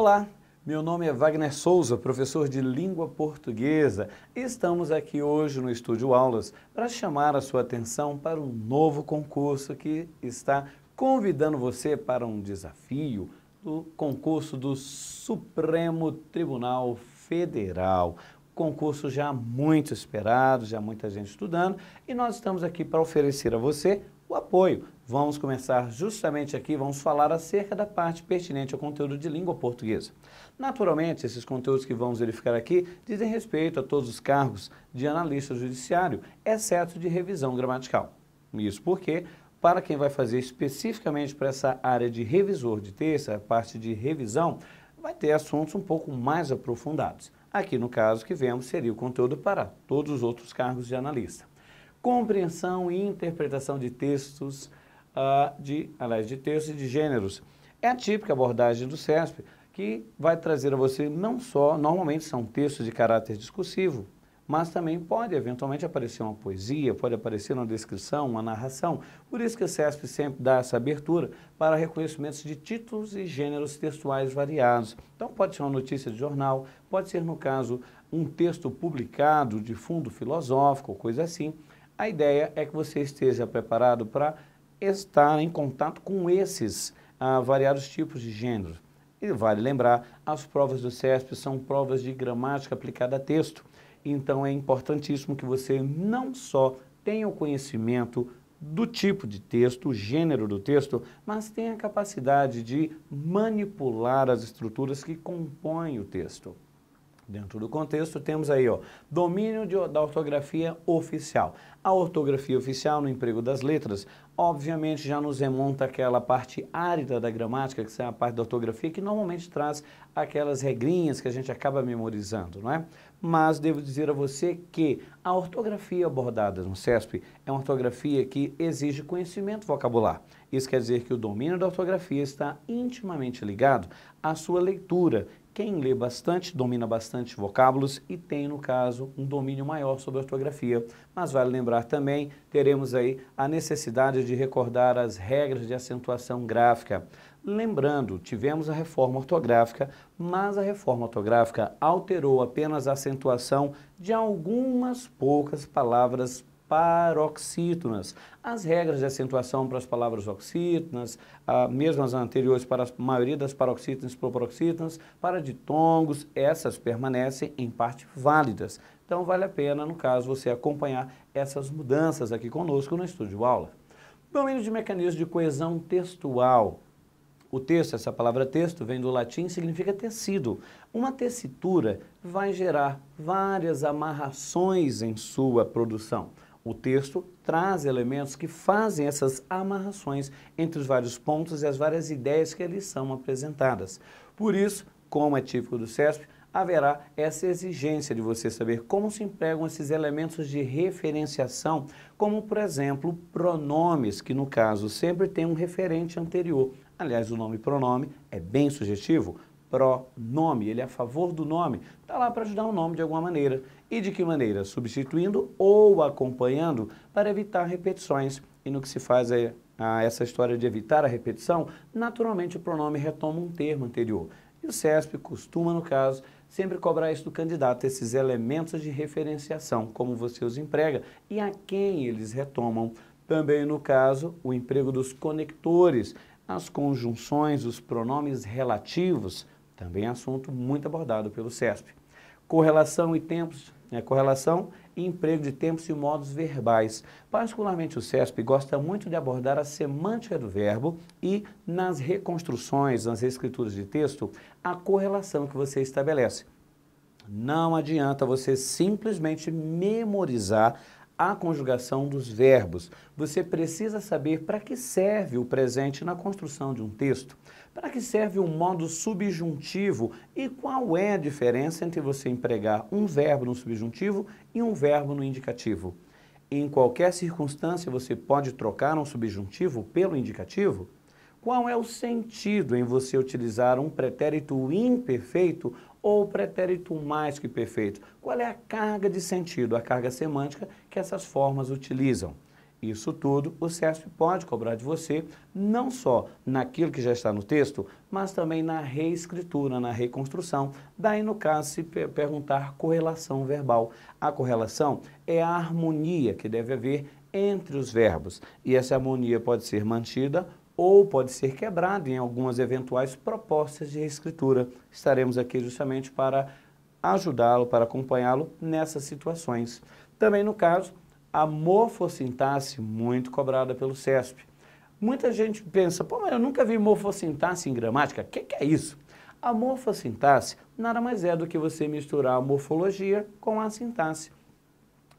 Olá, meu nome é Wagner Souza, professor de língua portuguesa. Estamos aqui hoje no Estúdio Aulas para chamar a sua atenção para um novo concurso que está convidando você para um desafio do concurso do Supremo Tribunal Federal. Concurso já muito esperado, já muita gente estudando, e nós estamos aqui para oferecer a você o apoio. Vamos começar justamente aqui, vamos falar acerca da parte pertinente ao conteúdo de língua portuguesa. Naturalmente, esses conteúdos que vamos verificar aqui dizem respeito a todos os cargos de analista judiciário, exceto de revisão gramatical. Isso porque, para quem vai fazer especificamente para essa área de revisor de texto, a parte de revisão, vai ter assuntos um pouco mais aprofundados. Aqui, no caso que vemos, seria o conteúdo para todos os outros cargos de analista. Compreensão e interpretação de textos, de textos e de gêneros. É a típica abordagem do CESP, que vai trazer a você não só, normalmente são textos de caráter discursivo, mas também pode eventualmente aparecer uma poesia, pode aparecer uma descrição, uma narração. Por isso que o CESP sempre dá essa abertura para reconhecimentos de títulos e gêneros textuais variados. Então pode ser uma notícia de jornal, pode ser, no caso, um texto publicado de fundo filosófico, coisa assim. A ideia é que você esteja preparado para estar em contato com esses variados tipos de gêneros. E vale lembrar, as provas do CESP são provas de gramática aplicada a texto. Então é importantíssimo que você não só tenha o conhecimento do tipo de texto, o gênero do texto, mas tenha a capacidade de manipular as estruturas que compõem o texto. Dentro do contexto temos aí, domínio da ortografia oficial. A ortografia oficial no emprego das letras, obviamente já nos remonta àquela parte árida da gramática, que é a parte da ortografia, que normalmente traz aquelas regrinhas que a gente acaba memorizando, não é? Mas devo dizer a você que a ortografia abordada no CESP é uma ortografia que exige conhecimento vocabular. Isso quer dizer que o domínio da ortografia está intimamente ligado à sua leitura. Quem lê bastante, domina bastante vocábulos e tem, no caso, um domínio maior sobre a ortografia. Mas vale lembrar também, teremos aí a necessidade de recordar as regras de acentuação gráfica. Lembrando, tivemos a reforma ortográfica, mas a reforma ortográfica alterou apenas a acentuação de algumas poucas palavras paroxítonas. As regras de acentuação para as palavras oxítonas, mesmo as anteriores para a maioria das paroxítonas e proparoxítonas, para ditongos, essas permanecem em parte válidas. Então vale a pena, no caso, você acompanhar essas mudanças aqui conosco no Estúdio Aula. Domínio de mecanismos de coesão textual. O texto, essa palavra texto, vem do latim e significa tecido. Uma tessitura vai gerar várias amarrações em sua produção. O texto traz elementos que fazem essas amarrações entre os vários pontos e as várias ideias que ali são apresentadas. Por isso, como é típico do CESP, haverá essa exigência de você saber como se empregam esses elementos de referenciação, como, por exemplo, pronomes, que no caso sempre tem um referente anterior. Aliás, o nome pronome é bem sugestivo. Pronome, ele é a favor do nome, está lá para ajudar o nome de alguma maneira. E de que maneira? Substituindo ou acompanhando para evitar repetições. E no que se faz essa história de evitar a repetição, naturalmente o pronome retoma um termo anterior. E o CESP costuma, no caso, sempre cobrar isso do candidato, esses elementos de referenciação, como você os emprega e a quem eles retomam. Também, no caso, o emprego dos conectores, as conjunções, os pronomes relativos, também é assunto muito abordado pelo CESP. Correlação e emprego de tempos e modos verbais. Particularmente o CESP gosta muito de abordar a semântica do verbo e nas reconstruções, nas reescrituras de texto, a correlação que você estabelece. Não adianta você simplesmente memorizar a conjugação dos verbos. Você precisa saber para que serve o presente na construção de um texto, para que serve o modo subjuntivo e qual é a diferença entre você empregar um verbo no subjuntivo e um verbo no indicativo. Em qualquer circunstância você pode trocar um subjuntivo pelo indicativo? Qual é o sentido em você utilizar um pretérito imperfeito ou pretérito mais que perfeito? Qual é a carga de sentido, a carga semântica que essas formas utilizam? Isso tudo o CESP pode cobrar de você, não só naquilo que já está no texto, mas também na reescritura, na reconstrução. Daí, no caso, se perguntar correlação verbal. A correlação é a harmonia que deve haver entre os verbos. E essa harmonia pode ser mantida ou pode ser quebrada em algumas eventuais propostas de reescritura. Estaremos aqui justamente para ajudá-lo, para acompanhá-lo nessas situações. Também, no caso, a morfossintaxe muito cobrada pelo CESP. Muita gente pensa, pô, mas eu nunca vi morfossintaxe em gramática. O que é isso? A morfossintaxe nada mais é do que você misturar a morfologia com a sintaxe.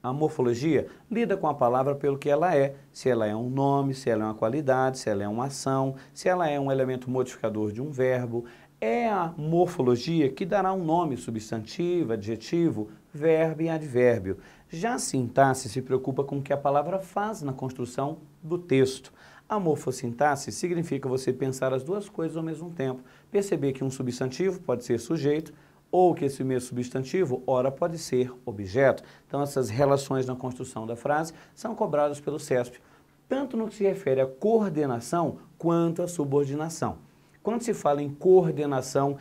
A morfologia lida com a palavra pelo que ela é, se ela é um nome, se ela é uma qualidade, se ela é uma ação, se ela é um elemento modificador de um verbo. É a morfologia que dará um nome substantivo, adjetivo, verbo e advérbio. Já a sintaxe se preocupa com o que a palavra faz na construção do texto. A morfossintaxe significa você pensar as duas coisas ao mesmo tempo. Perceber que um substantivo pode ser sujeito, ou que esse mesmo substantivo, ora, pode ser objeto. Então, essas relações na construção da frase são cobradas pelo CESP, tanto no que se refere à coordenação quanto à subordinação. Quando se fala em coordenação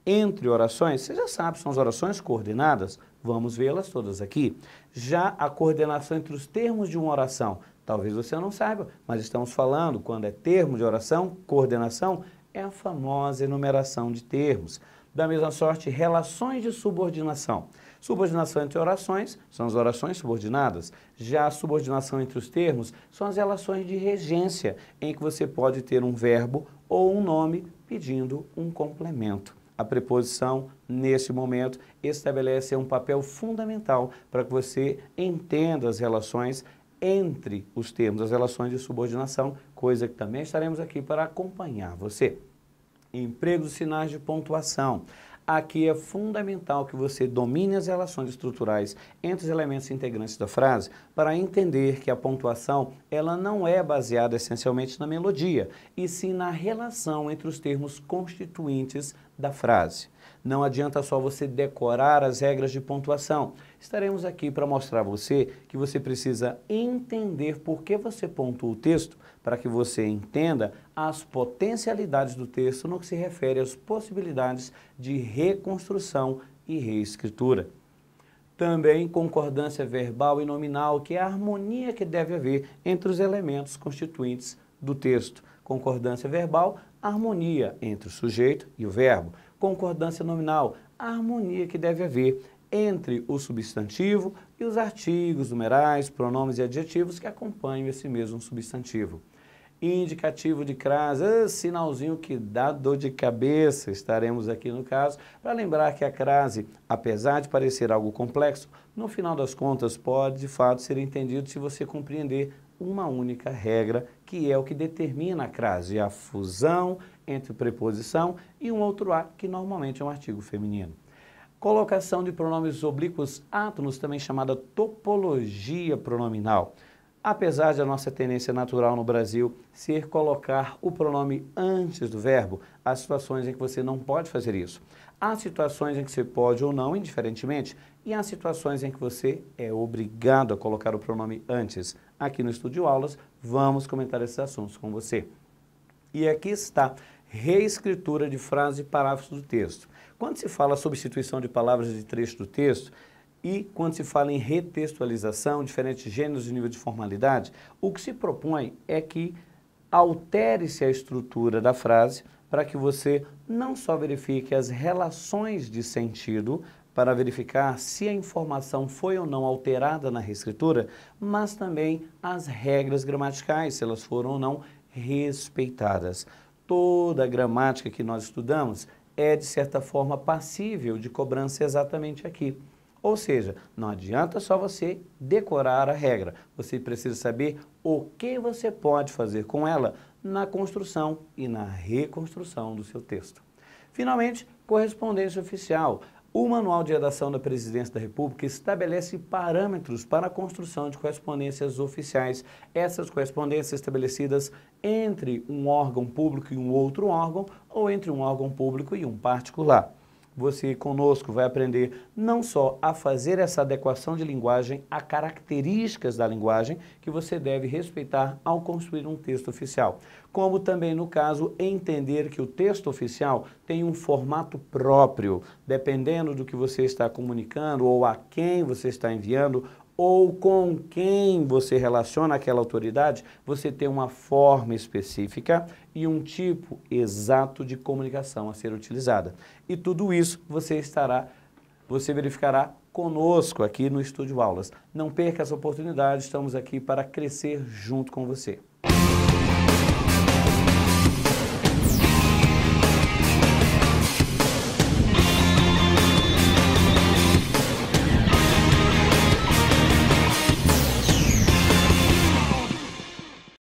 entre orações, você já sabe, são as orações coordenadas, vamos vê-las todas aqui. Já a coordenação entre os termos de uma oração, talvez você não saiba, mas estamos falando, quando é termo de oração, coordenação, é a famosa enumeração de termos. Da mesma sorte, relações de subordinação. Subordinação entre orações são as orações subordinadas. Já a subordinação entre os termos são as relações de regência, em que você pode ter um verbo ou um nome pedindo um complemento. A preposição, nesse momento, estabelece um papel fundamental para que você entenda as relações entre os termos, as relações de subordinação, coisa que também estaremos aqui para acompanhar você. Emprego dos sinais de pontuação. Aqui é fundamental que você domine as relações estruturais entre os elementos integrantes da frase para entender que a pontuação ela não é baseada essencialmente na melodia, e sim na relação entre os termos constituintes da frase. Não adianta só você decorar as regras de pontuação. Estaremos aqui para mostrar a você que você precisa entender por que você pontua o texto, para que você entenda as potencialidades do texto no que se refere às possibilidades de reconstrução e reescritura. Também concordância verbal e nominal, que é a harmonia que deve haver entre os elementos constituintes do texto. Concordância verbal, harmonia entre o sujeito e o verbo. Concordância nominal, a harmonia que deve haver entre o substantivo e os artigos, numerais, pronomes e adjetivos que acompanham esse mesmo substantivo. Indicativo de crase, sinalzinho que dá dor de cabeça, estaremos aqui no caso, para lembrar que a crase, apesar de parecer algo complexo, no final das contas pode de fato ser entendido se você compreender uma única regra, que é o que determina a crase, a fusão entre preposição e um outro A, que normalmente é um artigo feminino. Colocação de pronomes oblíquos átonos, também chamada topologia pronominal. Apesar de a nossa tendência natural no Brasil ser colocar o pronome antes do verbo, há situações em que você não pode fazer isso. Há situações em que você pode ou não, indiferentemente, e há situações em que você é obrigado a colocar o pronome antes. Aqui no Estúdio Aulas, vamos comentar esses assuntos com você. E aqui está, reescritura de frases e parágrafos do texto. Quando se fala substituição de palavras de trecho do texto, e quando se fala em retextualização, diferentes gêneros de nível de formalidade, o que se propõe é que altere-se a estrutura da frase para que você não só verifique as relações de sentido, para verificar se a informação foi ou não alterada na reescritura, mas também as regras gramaticais, se elas foram ou não respeitadas. Toda a gramática que nós estudamos é, de certa forma, passível de cobrança exatamente aqui. Ou seja, não adianta só você decorar a regra, você precisa saber o que você pode fazer com ela na construção e na reconstrução do seu texto. Finalmente, correspondência oficial. O Manual de Redação da Presidência da República estabelece parâmetros para a construção de correspondências oficiais. Essas correspondências estabelecidas entre um órgão público e um outro órgão, ou entre um órgão público e um particular. você conosco vai aprender não só a fazer essa adequação de linguagem a características da linguagem que você deve respeitar ao construir um texto oficial, como também, no caso, entender que o texto oficial tem um formato próprio, dependendo do que você está comunicando ou a quem você está enviando, ou com quem você relaciona aquela autoridade, você tem uma forma específica e um tipo exato de comunicação a ser utilizada. E tudo isso você verificará conosco aqui no Estúdio Aulas. Não perca essa oportunidade, estamos aqui para crescer junto com você.